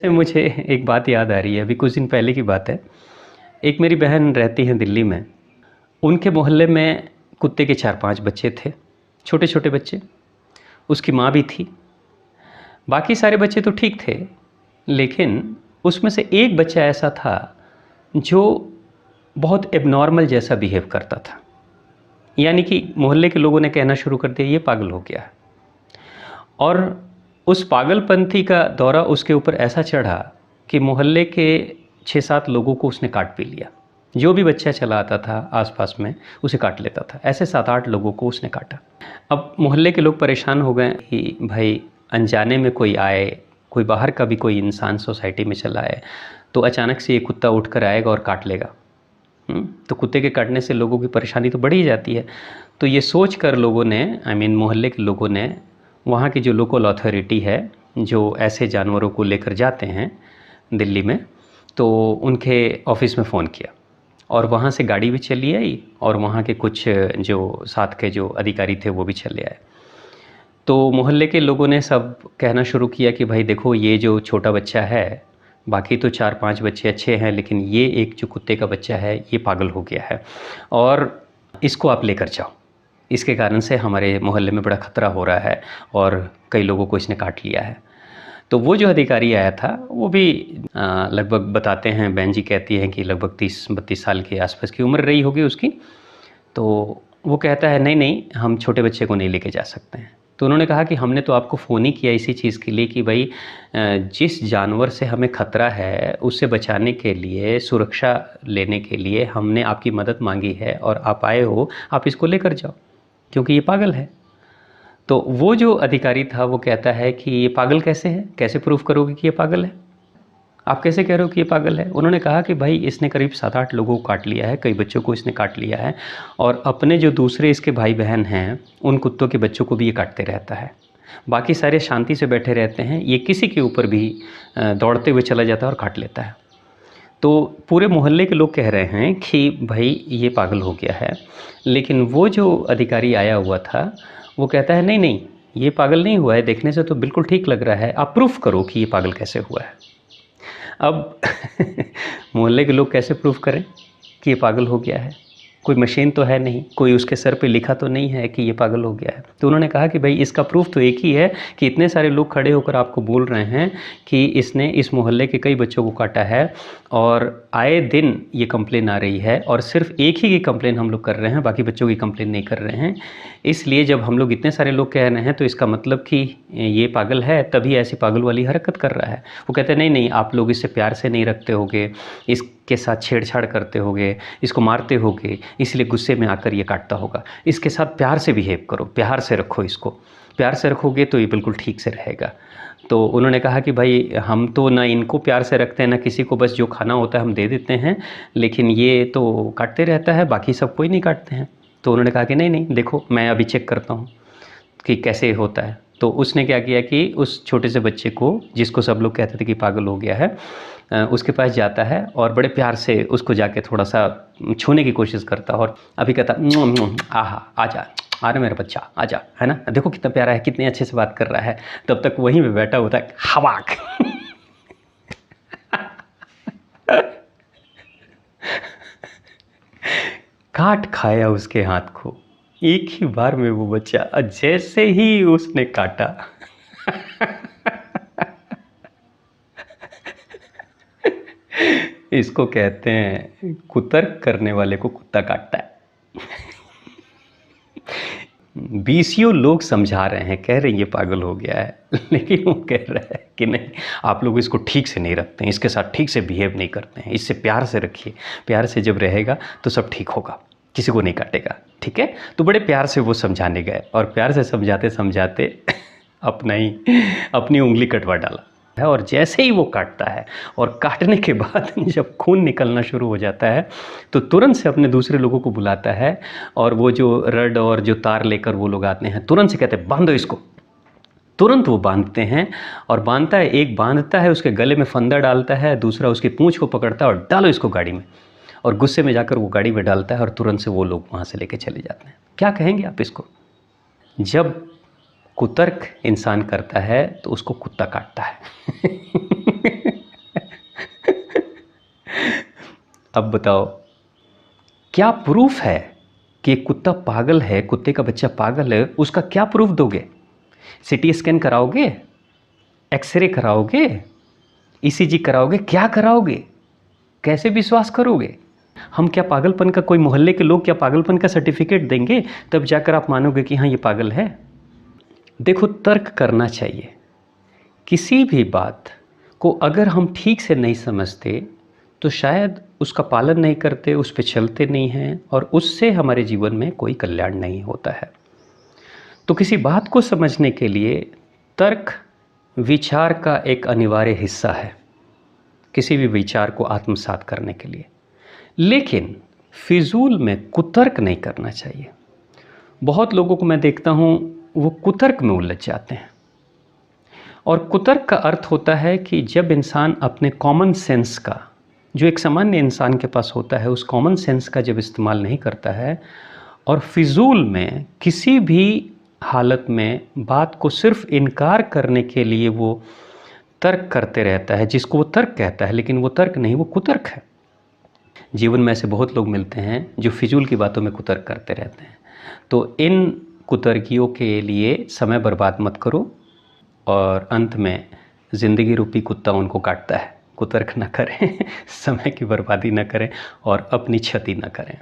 मुझे एक बात याद आ रही है, अभी कुछ दिन पहले की बात है। एक मेरी बहन रहती हैं दिल्ली में। उनके मोहल्ले में कुत्ते के 4-5 बच्चे थे, छोटे-छोटे बच्चे। उसकी माँ भी थी। बाकी सारे बच्चे तो ठीक थे, लेकिन उसमें से एक बच्चा ऐसा था जो बहुत एब्नॉर्मल जैसा बिहेव करता था। यानी कि मोहल्ले के लोगों ने कहना शुरू कर दिया, ये पागल हो गया है। और उस पागलपंथी का दौरा उसके ऊपर ऐसा चढ़ा कि मोहल्ले के 6-7 लोगों को उसने काट भी लिया। जो भी बच्चा चला आता था आसपास में उसे काट लेता था। ऐसे 7-8 लोगों को उसने काटा। अब मोहल्ले के लोग परेशान हो गए कि भाई अनजाने में कोई आए, कोई बाहर का भी कोई इंसान सोसाइटी में चला आए तो अचानक से ये कुत्ता उठ कर आएगा और काट लेगा। तो कुत्ते के काटने से लोगों की परेशानी तो बढ़ ही जाती है। तो ये सोच कर लोगों ने मोहल्ले के लोगों ने वहाँ की जो लोकल अथॉरिटी है, जो ऐसे जानवरों को लेकर जाते हैं दिल्ली में, तो उनके ऑफिस में फ़ोन किया और वहाँ से गाड़ी भी चली आई और वहाँ के कुछ जो साथ के जो अधिकारी थे वो भी चले आए। तो मोहल्ले के लोगों ने सब कहना शुरू किया कि भाई देखो, ये जो छोटा बच्चा है, बाकी तो 4-5 बच्चे अच्छे हैं, लेकिन ये एक जो कुत्ते का बच्चा है ये पागल हो गया है और इसको आप लेकर जाओ। इसके कारण से हमारे मोहल्ले में बड़ा ख़तरा हो रहा है और कई लोगों को इसने काट लिया है। तो वो जो अधिकारी आया था वो भी लगभग बताते हैं, बहन जी कहती हैं कि लगभग 30-32 साल के आसपास की उम्र रही होगी उसकी। तो वो कहता है नहीं नहीं, हम छोटे बच्चे को नहीं लेके जा सकते हैं। तो उन्होंने कहा कि हमने तो आपको फ़ोन ही किया इसी चीज़ के लिए कि भाई जिस जानवर से हमें ख़तरा है उससे बचाने के लिए, सुरक्षा लेने के लिए हमने आपकी मदद मांगी है और आप आए हो, आप इसको लेकर जाओ क्योंकि ये पागल है। तो वो जो अधिकारी था वो कहता है कि ये पागल कैसे है, कैसे प्रूफ करोगे कि ये पागल है, आप कैसे कह रहे हो कि ये पागल है। उन्होंने कहा कि भाई इसने करीब 7-8 लोगों को काट लिया है, कई बच्चों को इसने काट लिया है और अपने जो दूसरे इसके भाई बहन हैं उन कुत्तों के बच्चों को भी ये काटते रहता है। बाकी सारे शांति से बैठे रहते हैं, ये किसी के ऊपर भी दौड़ते हुए चला जाता है और काट लेता है। तो पूरे मोहल्ले के लोग कह रहे हैं कि भाई ये पागल हो गया है। लेकिन वो जो अधिकारी आया हुआ था वो कहता है नहीं नहीं, ये पागल नहीं हुआ है, देखने से तो बिल्कुल ठीक लग रहा है, आप प्रूफ करो कि ये पागल कैसे हुआ है। अब मोहल्ले के लोग कैसे प्रूफ करें कि ये पागल हो गया है। कोई मशीन तो है नहीं, कोई उसके सर पे लिखा तो नहीं है कि ये पागल हो गया है। तो उन्होंने कहा कि भाई इसका प्रूफ तो एक ही है कि इतने सारे लोग खड़े होकर आपको बोल रहे हैं कि इसने इस मोहल्ले के कई बच्चों को काटा है और आए दिन ये कंप्लेन आ रही है और सिर्फ एक ही की कंप्लेन हम लोग कर रहे हैं, बाकी बच्चों की कंप्लेन नहीं कर रहे हैं। इसलिए जब हम लोग इतने सारे लोग कह रहे हैं तो इसका मतलब कि ये पागल है, तभी ऐसी पागल वाली हरकत कर रहा है। वो कहते हैं नहीं नहीं, आप लोग इससे प्यार से नहीं रखते होगे, इसके साथ छेड़छाड़ करते होगे, इसको मारते होगे, इसलिए गुस्से में आकर ये काटता होगा। इसके साथ प्यार से बिहेव करो, प्यार से रखो इसको, प्यार से रखोगे तो ये बिल्कुल ठीक से रहेगा। तो उन्होंने कहा कि भाई हम तो ना इनको प्यार से रखते हैं ना किसी को, बस जो खाना होता है हम दे देते हैं, लेकिन ये तो काटते रहता है, बाकी सब कोई नहीं काटते हैं। तो उन्होंने कहा कि नहीं नहीं, देखो मैं अभी चेक करता हूँ कि कैसे होता है। तो उसने क्या किया कि उस छोटे से बच्चे को, जिसको सब लोग कहते थे कि पागल हो गया है, उसके पास जाता है और बड़े प्यार से उसको जाके थोड़ा सा छूने की कोशिश करता है और अभी कहता आहा आजा, आ रहा मेरा बच्चा आजा, है ना, देखो कितना प्यारा है, कितने अच्छे से बात कर रहा है। तब तक वहीं पे बैठा होता है हवाक काट खाया उसके हाथ को एक ही बार में वो बच्चा। जैसे ही उसने काटा इसको कहते हैं कुतर्क करने वाले को कुत्ता काटता है। बीसियों लोग समझा रहे हैं, कह रहे हैं ये पागल हो गया है, लेकिन वो कह रहा है कि नहीं, आप लोग इसको ठीक से नहीं रखते हैं, इसके साथ ठीक से बिहेव नहीं करते हैं, इससे प्यार से रखिए, प्यार से जब रहेगा तो सब ठीक होगा, किसी को नहीं काटेगा, ठीक है। तो बड़े प्यार से वो समझाने गए और प्यार से समझाते समझाते अपनी उंगली कटवा डाला है। और जैसे ही वो काटता है और काटने के बाद जब खून निकलना शुरू हो जाता है तो तुरंत से अपने दूसरे लोगों को बुलाता है और वो जो रड और जो तार लेकर वो लोग आते हैं, तुरंत से कहते हैं बांधो इसको। तुरंत वो बांधते हैं और बांधता है, एक बांधता है, उसके गले में फंदा डालता है, दूसरा उसकी पूंछ को पकड़ता है और डालो इसको गाड़ी में, और गुस्से में जाकर वो गाड़ी में डालता है और तुरंत से वो लोग वहाँ से लेके चले जाते हैं। क्या कहेंगे आप इसको? जब कुतर्क इंसान करता है तो उसको कुत्ता काटता है। अब बताओ, क्या प्रूफ है कि एक कुत्ता पागल है, कुत्ते का बच्चा पागल है? उसका क्या प्रूफ दोगे? सिटी स्कैन कराओगे? एक्सरे कराओगे? ईसीजी कराओगे? क्या कराओगे? कैसे विश्वास करोगे? हम क्या पागलपन का, कोई मोहल्ले के लोग क्या पागलपन का सर्टिफिकेट देंगे तब जाकर आप मानोगे कि हाँ ये पागल है? देखो, तर्क करना चाहिए। किसी भी बात को अगर हम ठीक से नहीं समझते तो शायद उसका पालन नहीं करते, उस पर चलते नहीं हैं, और उससे हमारे जीवन में कोई कल्याण नहीं होता है। तो किसी बात को समझने के लिए तर्क विचार का एक अनिवार्य हिस्सा है, किसी भी विचार को आत्मसात करने के लिए। लेकिन फिजूल में कुतर्क नहीं करना चाहिए। बहुत लोगों को मैं देखता हूँ वो कुतर्क में उलझ जाते हैं, और कुतर्क का अर्थ होता है कि जब इंसान अपने कॉमन सेंस का, जो एक सामान्य इंसान के पास होता है, उस कॉमन सेंस का जब इस्तेमाल नहीं करता है और फिजूल में किसी भी हालत में बात को सिर्फ इनकार करने के लिए वो तर्क करते रहता है, जिसको वो तर्क कहता है, लेकिन वो तर्क नहीं, वो कुतर्क है। जीवन में ऐसे बहुत लोग मिलते हैं जो फिजूल की बातों में कुतर्क करते रहते हैं। तो इन कुतर्कियों के लिए समय बर्बाद मत करो, और अंत में ज़िंदगी रूपी कुत्ता उनको काटता है। कुतर्क न करें, समय की बर्बादी न करें और अपनी क्षति न करें।